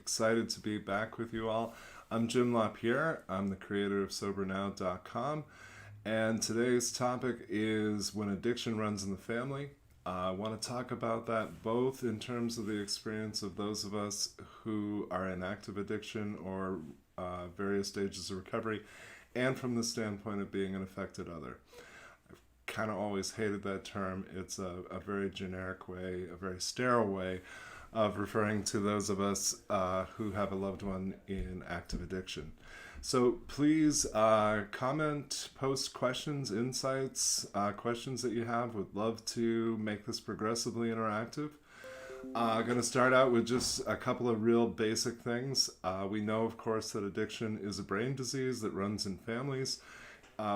Excited to be back with you all. I'm Jim LaPierre. I'm the creator of SoberNow.com. And today's topic is when addiction runs in the family. I want to talk about that both in terms of the experience of those of us who are in active addiction or various stages of recovery, and from the standpoint of being an affected other. I've kind of always hated that term. It's a very generic way, a very sterile way of referring to those of us who have a loved one in active addiction. So please comment, post questions, insights, questions that you have. Would love to make this progressively interactive. I'm going to start out with just a couple of real basic things. We know, of course, that addiction is a brain disease that runs in families.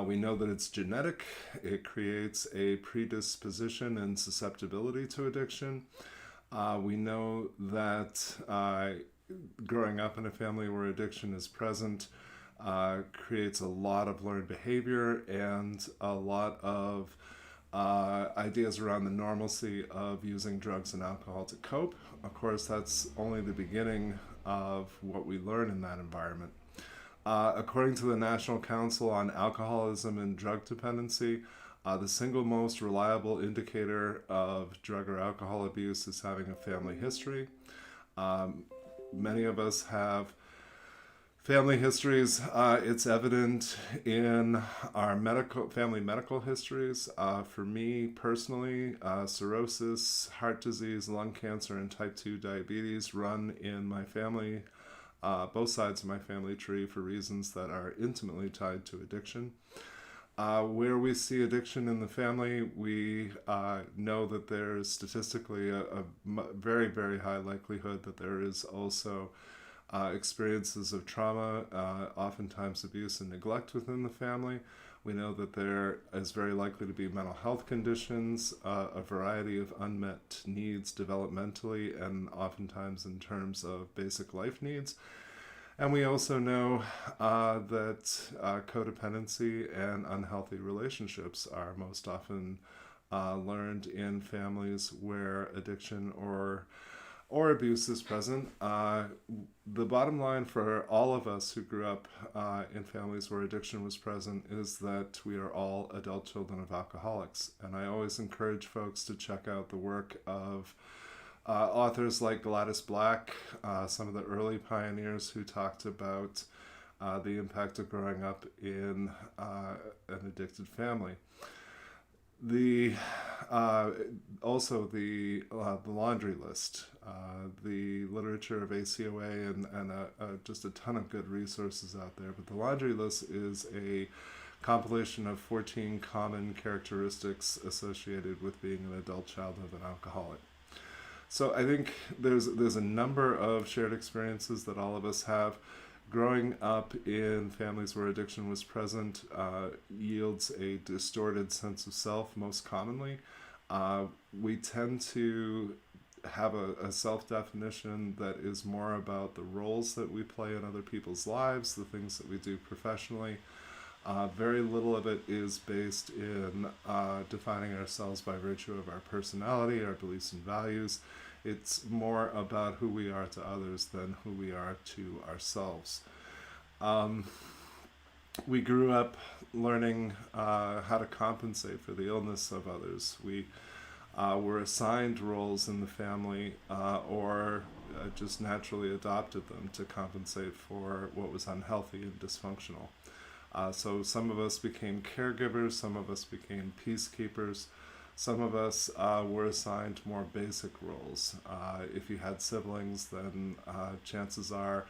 We know that it's genetic. It creates a predisposition and susceptibility to addiction. We know that growing up in a family where addiction is present creates a lot of learned behavior and a lot of ideas around the normalcy of using drugs and alcohol to cope. Of course, that's only the beginning of what we learn in that environment. According to the National Council on Alcoholism and Drug Dependency, the single most reliable indicator of drug or alcohol abuse is having a family history. Many of us have family histories. It's evident in our family medical histories. For me personally, cirrhosis, heart disease, lung cancer, and type 2 diabetes run in my family, both sides of my family tree, for reasons that are intimately tied to addiction. Where we see addiction in the family, we know that there's statistically a very, very high likelihood that there is also experiences of trauma, oftentimes abuse and neglect within the family. We know that there is very likely to be mental health conditions, a variety of unmet needs developmentally and oftentimes in terms of basic life needs. And we also know that codependency and unhealthy relationships are most often learned in families where addiction or abuse is present. The bottom line for all of us who grew up in families where addiction was present is that we are all adult children of alcoholics. And I always encourage folks to check out the work of authors like Gladys Black, some of the early pioneers who talked about the impact of growing up in an addicted family. Also the laundry list, the literature of ACOA and just a ton of good resources out there. But the laundry list is a compilation of 14 common characteristics associated with being an adult child of an alcoholic. So I think there's a number of shared experiences that all of us have. Growing up in families where addiction was present yields a distorted sense of self most commonly. We tend to have a self-definition that is more about the roles that we play in other people's lives, the things that we do professionally. Very little of it is based in defining ourselves by virtue of our personality, our beliefs and values. It's more about who we are to others than who we are to ourselves. We grew up learning how to compensate for the illness of others. We were assigned roles in the family or just naturally adopted them to compensate for what was unhealthy and dysfunctional. So some of us became caregivers, some of us became peacekeepers, some of us were assigned more basic roles. If you had siblings, then chances are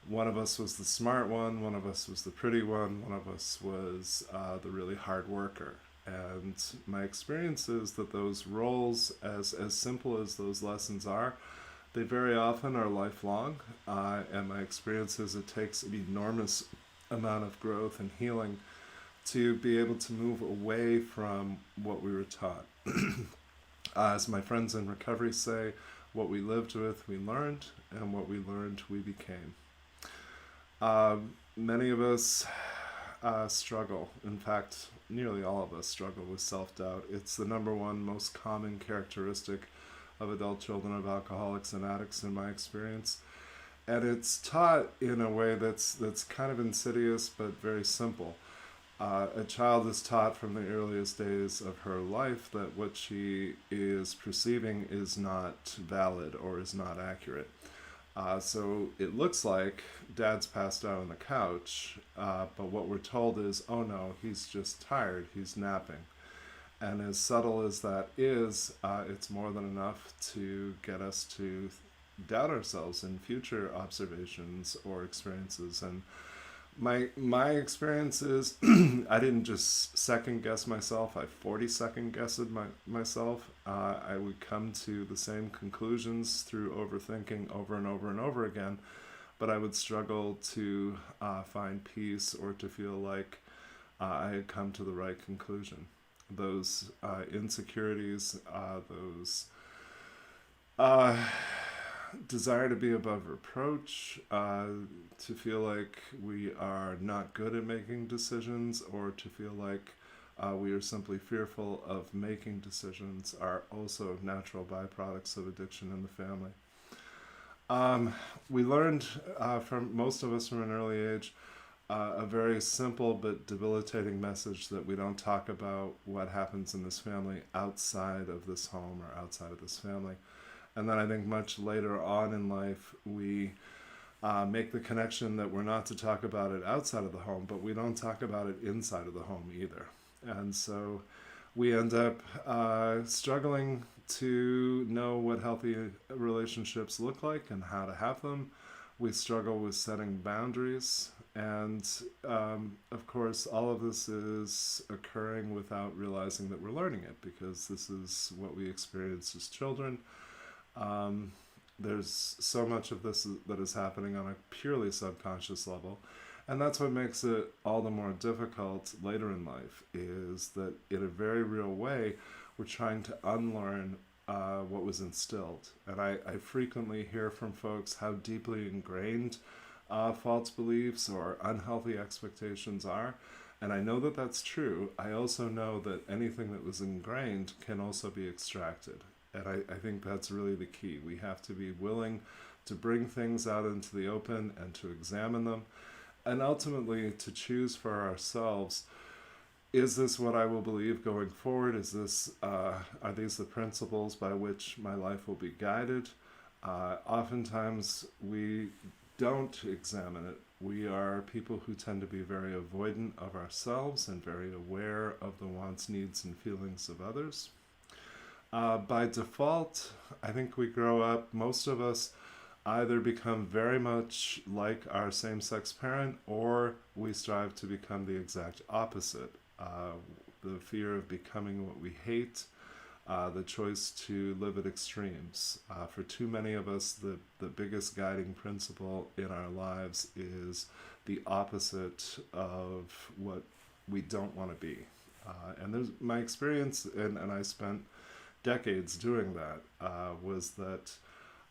one of us was the smart one of us was the pretty one of us was the really hard worker. And my experience is that those roles, as simple as those lessons are, they very often are lifelong. And my experience is it takes an enormous amount of growth and healing to be able to move away from what we were taught. As my friends in recovery say, what we lived with, we learned, and what we learned, we became. Many of us struggle. In fact, nearly all of us struggle with self-doubt. It's the number one most common characteristic of adult children of alcoholics and addicts in my experience. and it's taught in a way that's kind of insidious but very simple. A child is taught from the earliest days of her life that what she is perceiving is not valid or is not accurate. So it looks like dad's passed out on the couch, but what we're told is, oh no, he's just tired, he's napping. And as subtle as that is, it's more than enough to get us to doubt ourselves in future observations or experiences. And my experience is I didn't just second guess myself, I 40-second guessed myself. I would come to the same conclusions through overthinking over and over and over again, but I would struggle to find peace or to feel like I had come to the right conclusion. Those insecurities, those uh, desire to be above reproach, to feel like we are not good at making decisions, or to feel like we are simply fearful of making decisions, are also natural byproducts of addiction in the family. We learned from most of us from an early age a very simple but debilitating message that we don't talk about what happens in this family outside of this home or outside of this family. And then I think much later on in life, we make the connection that we're not to talk about it outside of the home, but we don't talk about it inside of the home either. And so we end up struggling to know what healthy relationships look like and how to have them. We struggle with setting boundaries. And of course, all of this is occurring without realizing that we're learning it, because this is what we experienced as children. There's so much of this that is happening on a purely subconscious level. And that's what makes it all the more difficult later in life, is that in a very real way, we're trying to unlearn what was instilled. And I frequently hear from folks how deeply ingrained false beliefs or unhealthy expectations are. And I know that that's true. I also know that anything that was ingrained can also be extracted. And I think that's really the key. We have to be willing to bring things out into the open and to examine them, and ultimately to choose for ourselves, is this what I will believe going forward? Is this are these the principles by which my life will be guided? Oftentimes we don't examine it. We are people who tend to be very avoidant of ourselves and very aware of the wants, needs, and feelings of others. By default, I think we grow up, most of us either become very much like our same-sex parent, or we strive to become the exact opposite. The fear of becoming what we hate, the choice to live at extremes. For too many of us, the biggest guiding principle in our lives is the opposite of what we don't want to be. And there's my experience, and I spent decades doing that, was that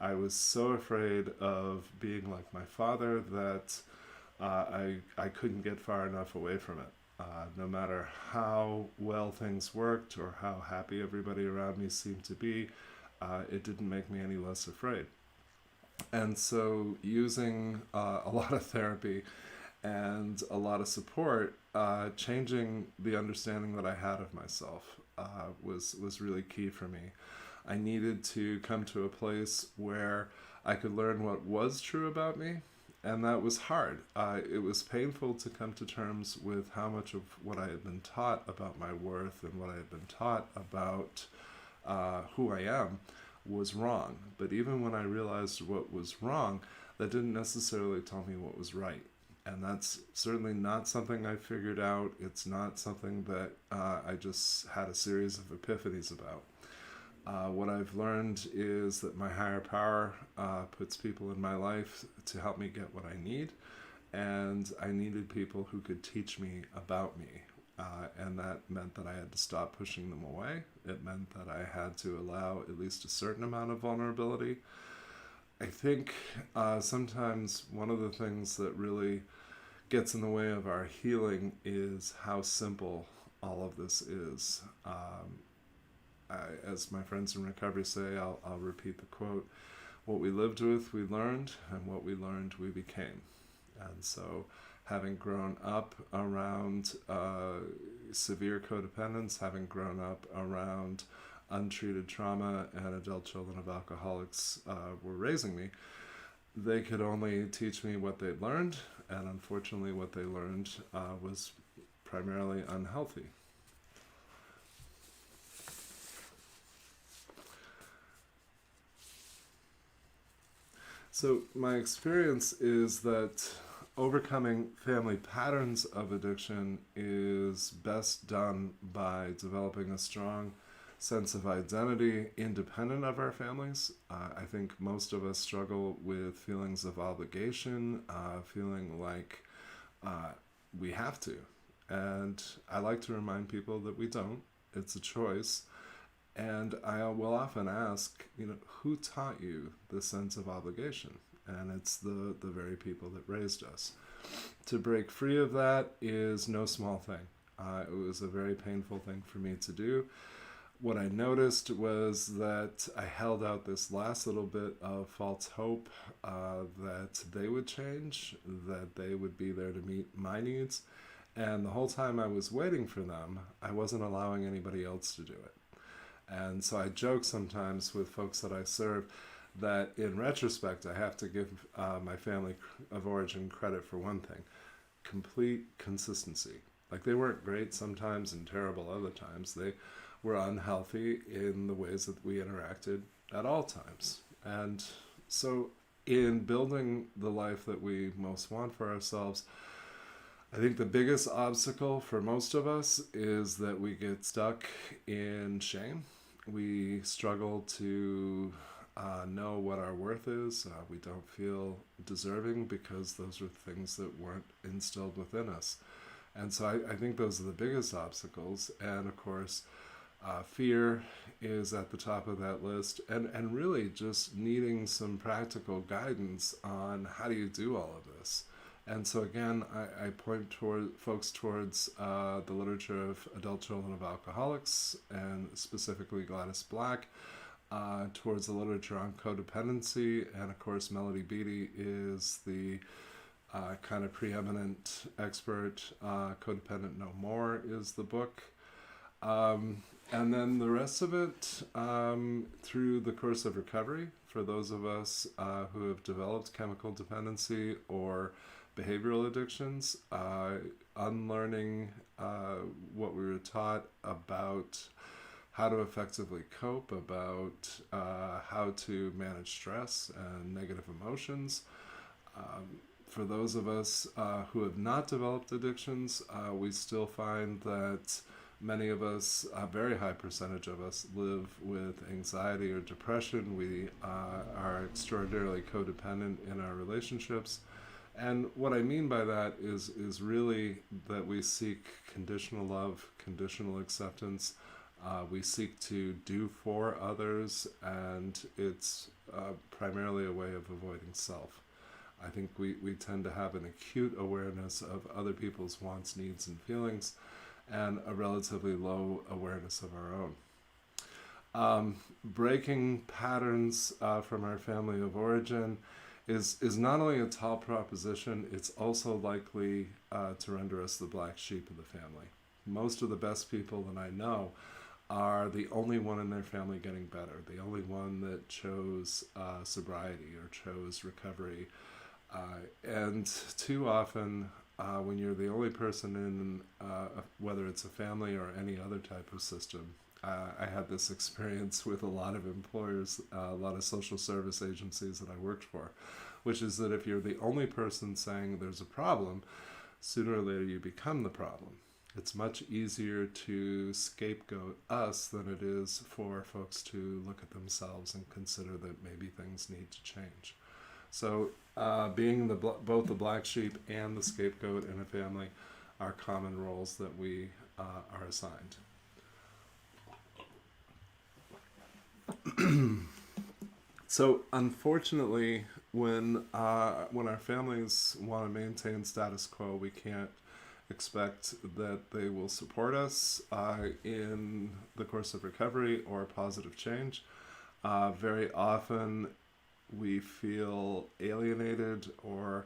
I was so afraid of being like my father that I couldn't get far enough away from it. No matter how well things worked or how happy everybody around me seemed to be, it didn't make me any less afraid. And so using a lot of therapy and a lot of support, changing the understanding that I had of myself was really key for me. I needed to come to a place where I could learn what was true about me, and that was hard. It was painful to come to terms with how much of what I had been taught about my worth and what I had been taught about who I am was wrong. But even when I realized what was wrong, that didn't necessarily tell me what was right. And that's certainly not something I figured out. It's not something that I just had a series of epiphanies about. What I've learned is that my higher power puts people in my life to help me get what I need. And I needed people who could teach me about me. And that meant that I had to stop pushing them away. It meant that I had to allow at least a certain amount of vulnerability. I think sometimes one of the things that really gets in the way of our healing is how simple all of this is. As my friends in recovery say, I'll repeat the quote, what we lived with, we learned, and what we learned, we became. And so, having grown up around severe codependence, having grown up around untreated trauma, and adult children of alcoholics were raising me, they could only teach me what they'd learned, and unfortunately what they learned was primarily unhealthy. So my experience is that overcoming family patterns of addiction is best done by developing a strong sense of identity independent of our families. I think most of us struggle with feelings of obligation, feeling like we have to. And I like to remind people that we don't. It's a choice. And I will often ask, who taught you the sense of obligation? And it's the very people that raised us. To break free of that is no small thing. It was a very painful thing for me to do. What I noticed was that I held out this last little bit of false hope that they would change, that they would be there to meet my needs. And the whole time I was waiting for them, I wasn't allowing anybody else to do it. And so I joke sometimes with folks that I serve that in retrospect, I have to give my family of origin credit for one thing: complete consistency. Like, they weren't great sometimes and terrible other times. They were unhealthy in the ways that we interacted at all times. And so in building the life that we most want for ourselves, I think the biggest obstacle for most of us is that we get stuck in shame. We struggle to know what our worth is. We don't feel deserving because those are things that weren't instilled within us. And so I think those are the biggest obstacles. And of course, fear is at the top of that list. And really just needing some practical guidance on how do you do all of this. And so again, I point folks towards the literature of adult children of alcoholics, and specifically Gladys Black, towards the literature on codependency. And of course, Melody Beattie is the kind of preeminent expert. Codependent No More is the book. And then the rest of it, through the course of recovery, for those of us who have developed chemical dependency or behavioral addictions, unlearning what we were taught about how to effectively cope, about how to manage stress and negative emotions. For those of us who have not developed addictions, we still find that many of us, a very high percentage of us, live with anxiety or depression. We are extraordinarily codependent in our relationships. And what I mean by that is really that we seek conditional love, conditional acceptance. We seek to do for others, and it's primarily a way of avoiding self. I think we tend to have an acute awareness of other people's wants, needs, and feelings, and a relatively low awareness of our own. Breaking patterns from our family of origin is not only a tall proposition, it's also likely to render us the black sheep of the family. Most of the best people that I know are the only one in their family getting better, the only one that chose sobriety or chose recovery. And too often, when you're the only person in, whether it's a family or any other type of system, I had this experience with a lot of employers, a lot of social service agencies that I worked for, which is that if you're the only person saying there's a problem, sooner or later you become the problem. It's much easier to scapegoat us than it is for folks to look at themselves and consider that maybe things need to change. So being both the black sheep and the scapegoat in a family are common roles that we are assigned. So unfortunately, when our families want to maintain status quo, we can't expect that they will support us in the course of recovery or positive change. Very often, we feel alienated, or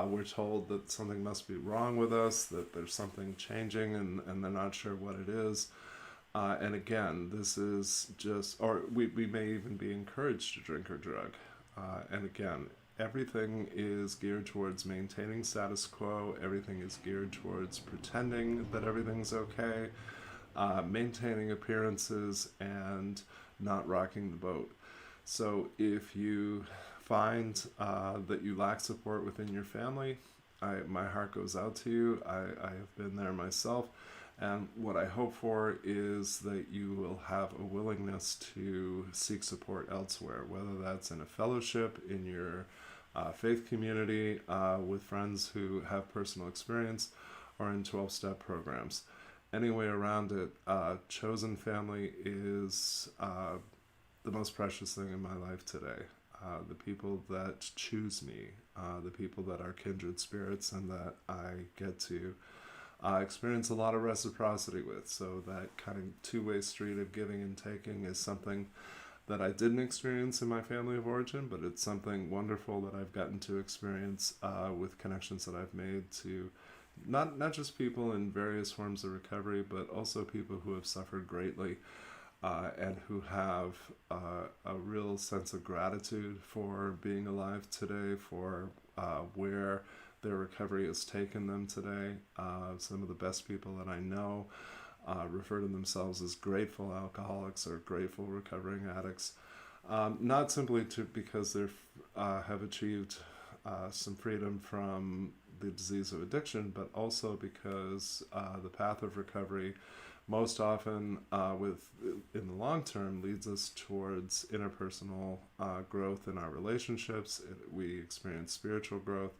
we're told that something must be wrong with us, that there's something changing, and they're not sure what it is. And again, this is just, or we may even be encouraged to drink or drug. And again, everything is geared towards maintaining status quo. Everything is geared towards pretending that everything's okay, maintaining appearances, and not rocking the boat. So if you find that you lack support within your family, my heart goes out to you. I have been there myself. And what I hope for is that you will have a willingness to seek support elsewhere, whether that's in a fellowship, in your faith community, with friends who have personal experience, or in 12-step programs. Any way around it, chosen family is the most precious thing in my life today. The people that choose me, the people that are kindred spirits and that I get to experience a lot of reciprocity with. So that kind of two-way street of giving and taking is something that I didn't experience in my family of origin, but it's something wonderful that I've gotten to experience with connections that I've made to not just people in various forms of recovery, but also people who have suffered greatly and who have a real sense of gratitude for being alive today, for where their recovery has taken them today. Some of the best people that I know refer to themselves as grateful alcoholics or grateful recovering addicts, not simply because they have achieved some freedom from the disease of addiction, but also because the path of recovery most often in the long term leads us towards interpersonal growth in our relationships. We experience spiritual growth,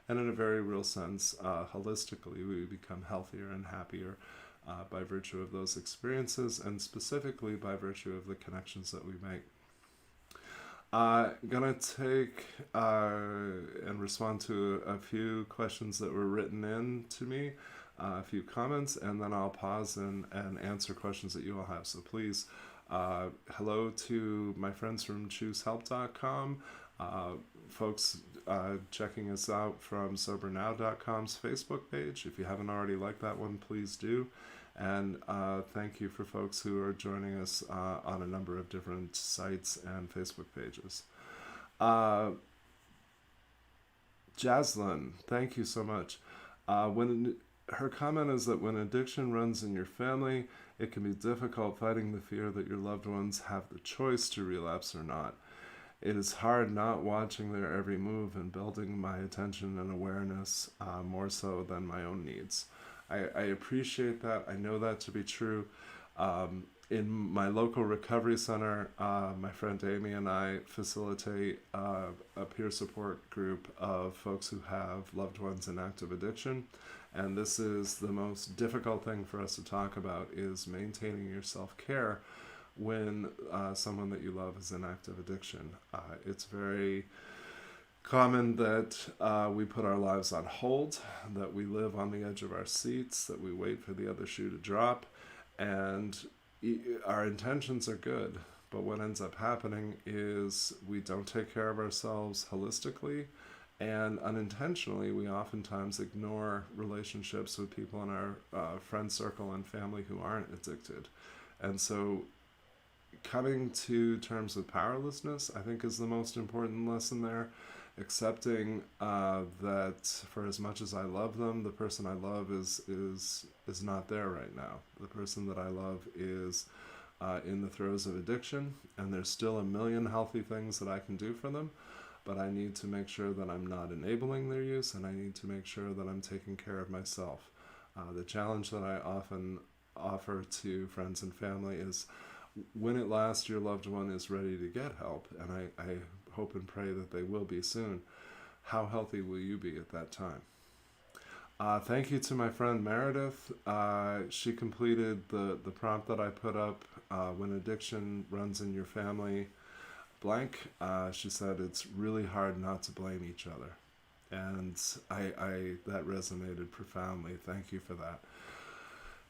and in a very real sense, holistically, we become healthier and happier by virtue of those experiences, and specifically by virtue of the connections that we make. Gonna take and respond to a few questions that were written in to me, a few comments, and then I'll pause and answer questions that you all have. So please, hello to my friends from ChooseHelp.com, folks checking us out from SoberNow.com's Facebook page. If you haven't already liked that one, please do. And thank you for folks who are joining us on a number of different sites and Facebook pages. Jaslyn, thank you so much. Her comment is that when addiction runs in your family, it can be difficult fighting the fear that your loved ones have the choice to relapse or not. It is hard not watching their every move and building my attention and awareness more so than my own needs. I appreciate that. I know that to be true. In my local recovery center, my friend Amy and I facilitate a peer support group of folks who have loved ones in active addiction. And this is the most difficult thing for us to talk about, is maintaining your self-care when someone that you love is in active addiction. It's very common that we put our lives on hold, that we live on the edge of our seats, that we wait for the other shoe to drop, and our intentions are good, but what ends up happening is we don't take care of ourselves holistically, and unintentionally we oftentimes ignore relationships with people in our friend circle and family who aren't addicted. And so coming to terms with powerlessness, I think, is the most important lesson there. Accepting that for as much as I love them, the person I love is not there right now. The person that I love is in the throes of addiction, and there's still a million healthy things that I can do for them, but I need to make sure that I'm not enabling their use, and I need to make sure that I'm taking care of myself. The challenge that I often offer to friends and family is, when at last your loved one is ready to get help, and I hope and pray that they will be soon, how healthy will you be at that time? Thank you to my friend Meredith. She completed the prompt that I put up, when addiction runs in your family, blank. She said it's really hard not to blame each other. And I that resonated profoundly. Thank you for that.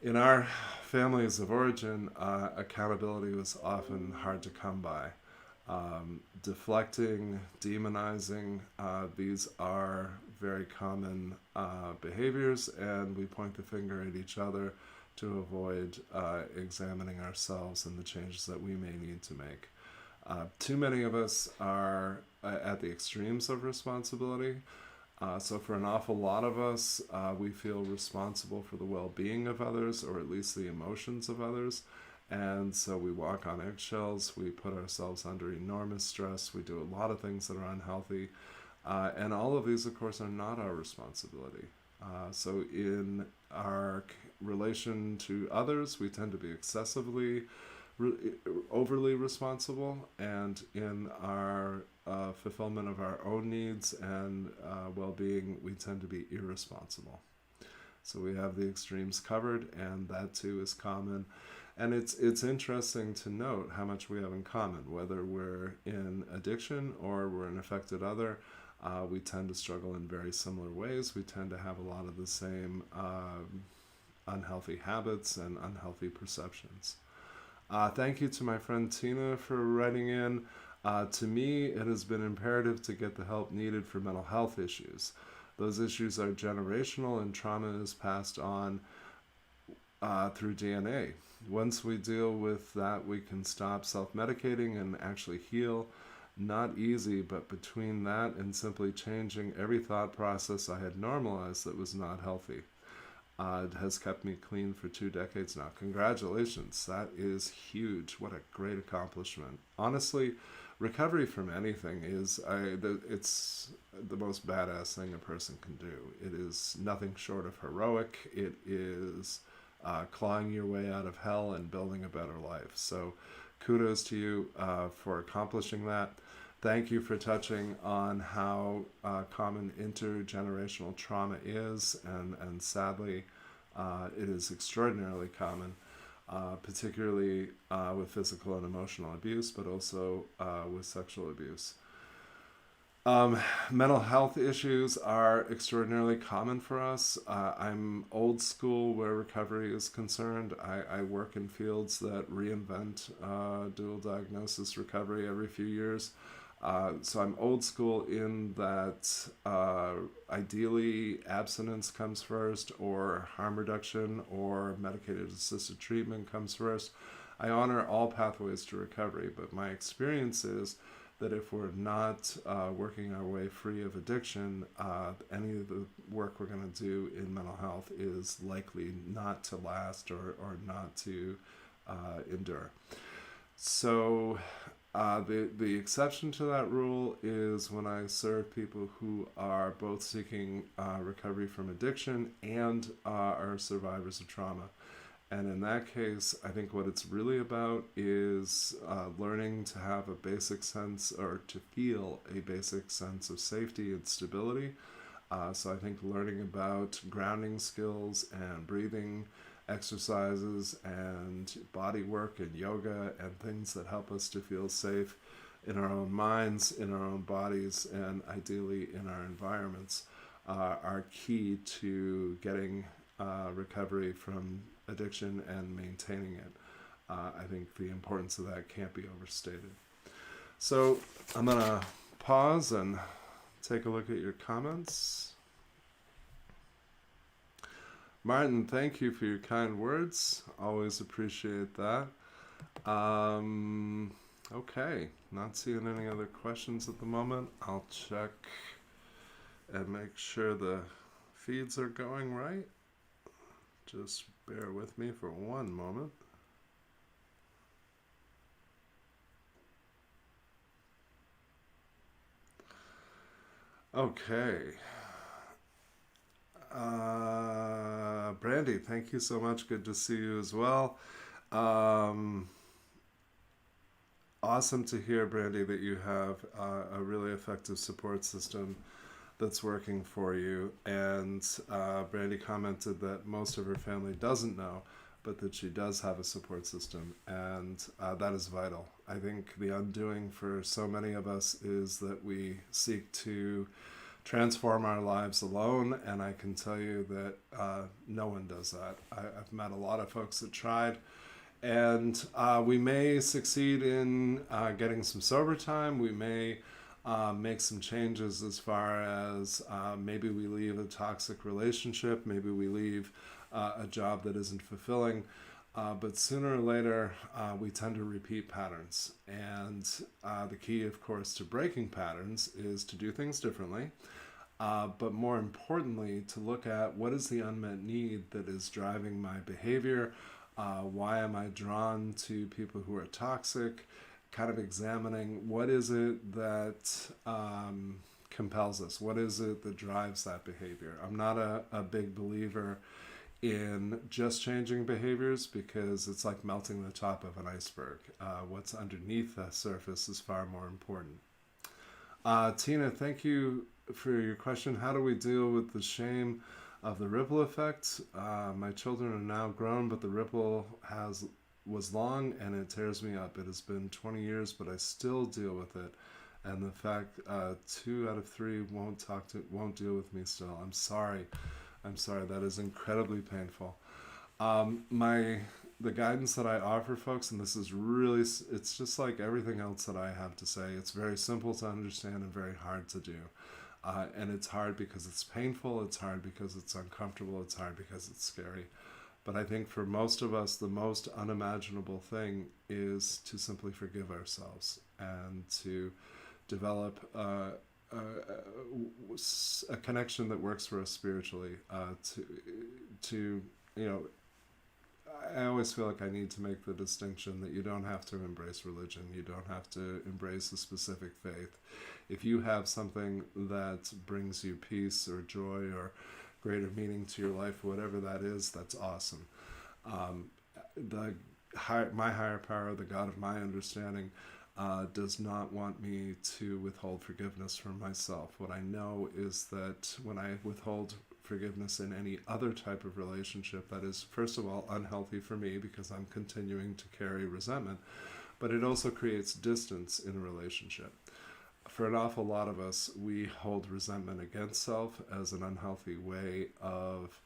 In our families of origin, accountability was often hard to come by. Deflecting, demonizing, these are very common behaviors, and we point the finger at each other to avoid examining ourselves and the changes that we may need to make. Too many of us are at the extremes of responsibility. So for an awful lot of us, we feel responsible for the well-being of others, or at least the emotions of others. And so we walk on eggshells, we put ourselves under enormous stress, we do a lot of things that are unhealthy. And all of these, of course, are not our responsibility. So in our relation to others, we tend to be excessively overly responsible, and in our fulfillment of our own needs and well-being, we tend to be irresponsible. So we have the extremes covered, and that too is common. And it's interesting to note how much we have in common, whether we're in addiction or we're an affected other. We tend to struggle in very similar ways. We tend to have a lot of the same unhealthy habits and unhealthy perceptions. Thank you to my friend Tina for writing in. To me, it has been imperative to get the help needed for mental health issues. Those issues are generational, and trauma is passed on through DNA. Once we deal with that, we can stop self-medicating and actually heal. Not easy, but between that and simply changing every thought process I had normalized that was not healthy, it has kept me clean for 2 decades now. Congratulations. That is huge. What a great accomplishment. Honestly, recovery from anything it's the most badass thing a person can do. It is nothing short of heroic. It is clawing your way out of hell and building a better life. So kudos to you for accomplishing that. Thank you for touching on how common intergenerational trauma is, and sadly, it is extraordinarily common, particularly with physical and emotional abuse, but also with sexual abuse. Mental health issues are extraordinarily common for us. I'm old school where recovery is concerned. I work in fields that reinvent dual diagnosis recovery every few years. So I'm old school in that ideally abstinence comes first, or harm reduction or medicated assisted treatment comes first. I honor all pathways to recovery, but my experience is that if we're not working our way free of addiction, any of the work we're going to do in mental health is likely not to last or not to endure. So the exception to that rule is when I serve people who are both seeking recovery from addiction and are survivors of trauma. And in that case, I think what it's really about is learning to have a basic sense, or to feel a basic sense of safety and stability. So I think learning about grounding skills and breathing exercises and body work and yoga and things that help us to feel safe in our own minds, in our own bodies, and ideally in our environments are key to getting recovery from addiction and maintaining it. I think the importance of that can't be overstated. So I'm going to pause and take a look at your comments. Martin, thank you for your kind words. Always appreciate that. Okay, not seeing any other questions at the moment. I'll check and make sure the feeds are going right. Just bear with me for one moment. Okay. Brandy, thank you so much. Good to see you as well. Awesome to hear, Brandy, that you have a really effective support system that's working for you. And Brandy commented that most of her family doesn't know, but that she does have a support system. And that is vital. I think the undoing for so many of us is that we seek to transform our lives alone, and I can tell you that no one does that. I've met a lot of folks that tried, And we may succeed in getting some sober time. We may make some changes as far as maybe we leave a toxic relationship, maybe we leave a job that isn't fulfilling. But sooner or later, we tend to repeat patterns. And the key, of course, to breaking patterns is to do things differently. But more importantly, to look at what is the unmet need that is driving my behavior. Why am I drawn to people who are toxic? Kind of examining what is it that compels us? What is it that drives that behavior? I'm not a big believer in just changing behaviors because it's like melting the top of an iceberg. What's underneath the surface is far more important. Tina, thank you for your question. How do we deal with the shame of the ripple effect? My children are now grown, but the ripple was long and it tears me up. It has been 20 years, but I still deal with it. And the fact 2 out of 3 won't deal with me still. I'm sorry. That is incredibly painful. The guidance that I offer folks, and this is really, it's just like everything else that I have to say. It's very simple to understand and very hard to do. And it's hard because it's painful, it's hard because it's uncomfortable, it's hard because it's scary. But I think for most of us, the most unimaginable thing is to simply forgive ourselves and to develop a connection that works for us spiritually. I always feel like I need to make the distinction that you don't have to embrace religion. You don't have to embrace a specific faith. If you have something that brings you peace or joy or greater meaning to your life, whatever that is, that's awesome. My higher power, the God of my understanding, does not want me to withhold forgiveness from myself. What I know is that when I withhold forgiveness in any other type of relationship, that is, first of all, unhealthy for me because I'm continuing to carry resentment, but it also creates distance in a relationship. For an awful lot of us, we hold resentment against self as an unhealthy way of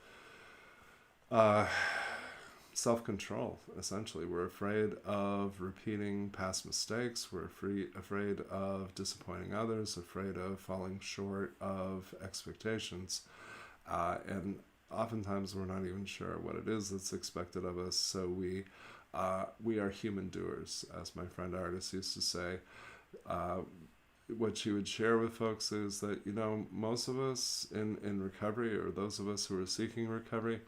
self-control, essentially. We're afraid of repeating past mistakes. We're afraid of disappointing others, afraid of falling short of expectations. And oftentimes we're not even sure what it is that's expected of us. So we are human doers, as my friend Artis used to say. What she would share with folks is that, most of us in recovery, or those of us who are seeking recovery,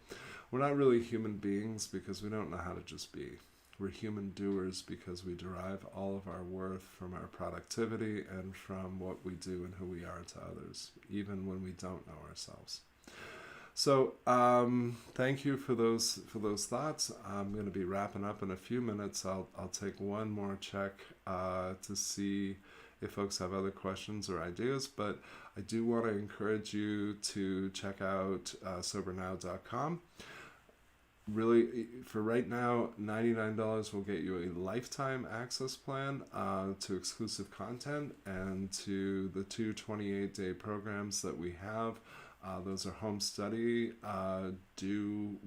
we're not really human beings because we don't know how to just be. We're human doers because we derive all of our worth from our productivity and from what we do and who we are to others, even when we don't know ourselves. So thank you for those thoughts. I'm going to be wrapping up in a few minutes. I'll take one more check to see if folks have other questions or ideas, but I do want to encourage you to check out sobernow.com. Really, for right now, $99 will get you a lifetime access plan to exclusive content and to the 2 28-day programs that we have. Those are home study, do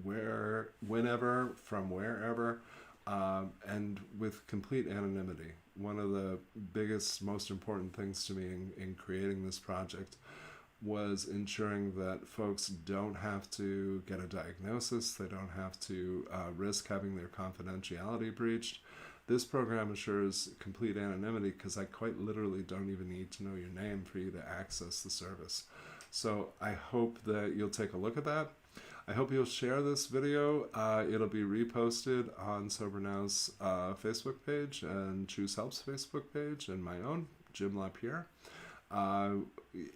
whenever, from wherever, and with complete anonymity. One of the biggest, most important things to me in creating this project was ensuring that folks don't have to get a diagnosis, they don't have to risk having their confidentiality breached. This program assures complete anonymity because I quite literally don't even need to know your name for you to access the service. So I hope that you'll take a look at that. I hope you'll share this video. It'll be reposted on Sober Now's Facebook page and Choose Help's Facebook page and my own, Jim LaPierre.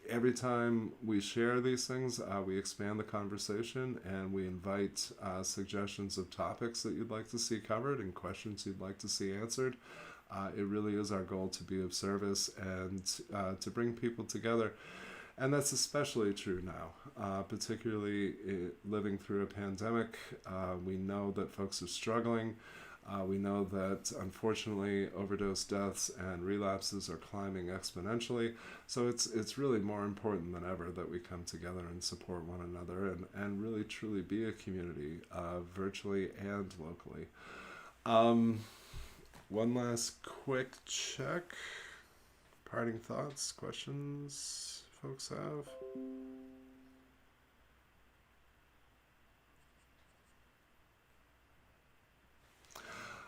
Every time we share these things, we expand the conversation and we invite suggestions of topics that you'd like to see covered and questions you'd like to see answered. It really is our goal to be of service and to bring people together. And that's especially true now, particularly living through a pandemic. We know that folks are struggling. We know that, unfortunately, overdose deaths and relapses are climbing exponentially. So it's really more important than ever that we come together and support one another and really truly be a community, virtually and locally. Um, One last quick check. Parting thoughts, questions folks have?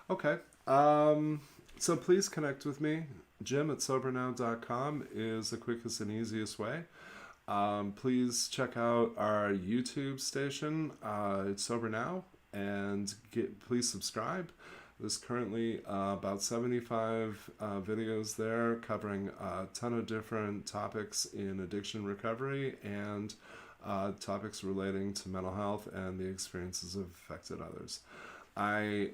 Okay. So please connect with me. Jim at sobernow.com is the quickest and easiest way. Please check out our YouTube station. It's Sober Now, and please subscribe. There's currently about 75 videos there covering a ton of different topics in addiction recovery and topics relating to mental health and the experiences of affected others. I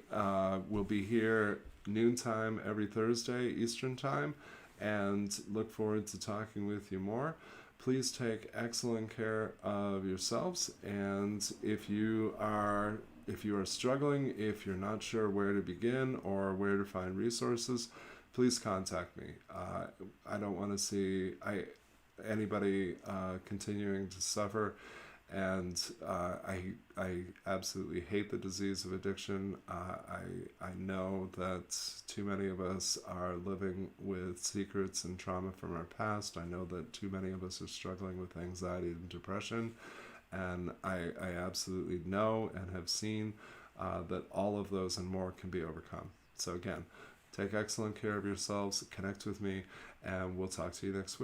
will be here noontime every Thursday Eastern Time, and look forward to talking with you more. Please take excellent care of yourselves, and if you are struggling, if you're not sure where to begin or where to find resources, please contact me. I don't want to see anybody continuing to suffer, and I absolutely hate the disease of addiction. I know that too many of us are living with secrets and trauma from our past. I know that too many of us are struggling with anxiety and depression, and I absolutely know and have seen that all of those and more can be overcome. So again, take excellent care of yourselves, connect with me, and we'll talk to you next week.